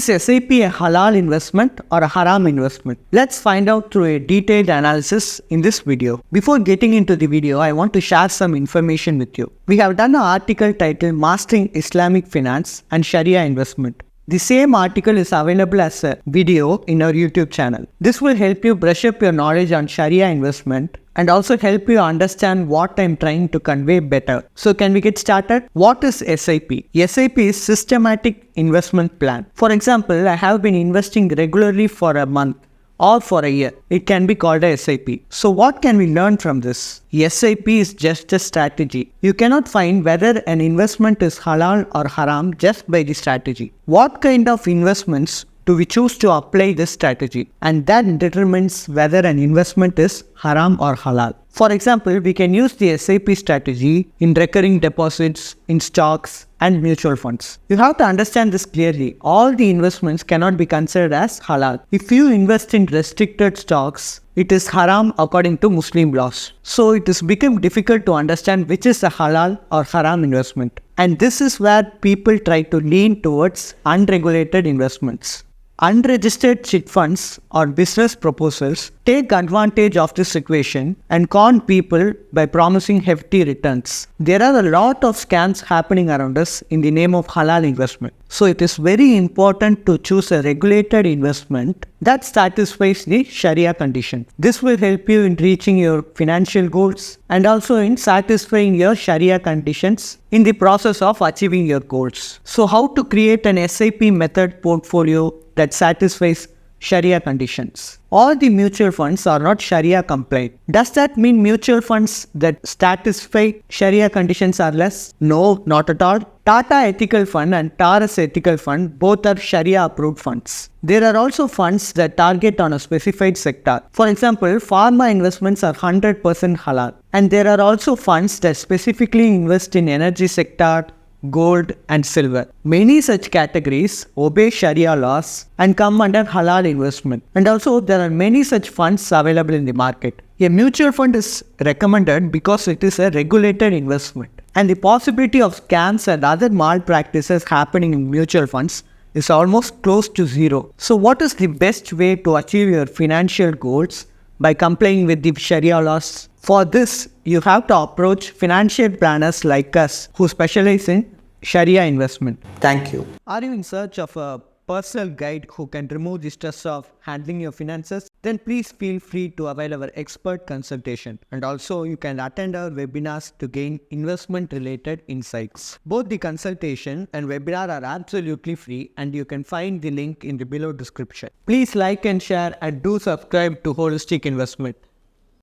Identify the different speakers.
Speaker 1: Is SIP a halal investment or a haram investment? Let's find out through a detailed analysis in this video. Before getting into the video, I want to share some information with you. We have done an article titled Mastering Islamic Finance and Sharia Investment. The same article is available as a video in our YouTube channel. This will help you brush up your knowledge on Sharia investment and also help you understand what I'm trying to convey better. So can we get started? What is SIP? SIP is Systematic Investment Plan. For example, I have been investing regularly for a month or for a year. It can be called a SIP. So what can we learn from this? SIP is just a strategy. You cannot find whether an investment is halal or haram just by the strategy. What kind of investments do we choose to apply this strategy? And that determines whether an investment is haram or halal. For example, we can use the SIP strategy in recurring deposits, in stocks, and mutual funds. You have to understand this clearly. All the investments cannot be considered as halal. If you invest in restricted stocks, it is haram according to Muslim laws. So it has become difficult to understand which is a halal or haram investment. And this is where people try to lean towards unregulated investments. Unregistered chit funds or business proposals take advantage of this situation and con people by promising hefty returns. There are a lot of scams happening around us in the name of halal investment. So it is very important to choose a regulated investment that satisfies the Sharia condition. This will help you in reaching your financial goals and also in satisfying your Sharia conditions in the process of achieving your goals. So how to create an SIP method portfolio that satisfies Sharia conditions? All the mutual funds are not Sharia compliant. Does that mean mutual funds that satisfy Sharia conditions are less? No, not at all. Tata Ethical Fund and Taurus Ethical Fund both are Sharia approved funds. There are also funds that target on a specified sector. For example, pharma investments are 100% halal. And there are also funds that specifically invest in energy sector, gold and silver. Many such categories obey Sharia laws and come under halal investment. And also there are many such funds available in the market. A mutual fund is recommended because it is a regulated investment. And the possibility of scams and other malpractices happening in mutual funds is almost close to zero. So what is the best way to achieve your financial goals by complying with the Sharia laws? For this, you have to approach financial planners like us who specialize in Sharia investment.
Speaker 2: Thank you.
Speaker 1: Are you in search of a personal guide who can remove the stress of handling your finances? Then please feel free to avail our expert consultation. And also you can attend our webinars to gain investment related insights. Both the consultation and webinar are absolutely free and you can find the link in the below description. Please like and share and do subscribe to Holistic Investment.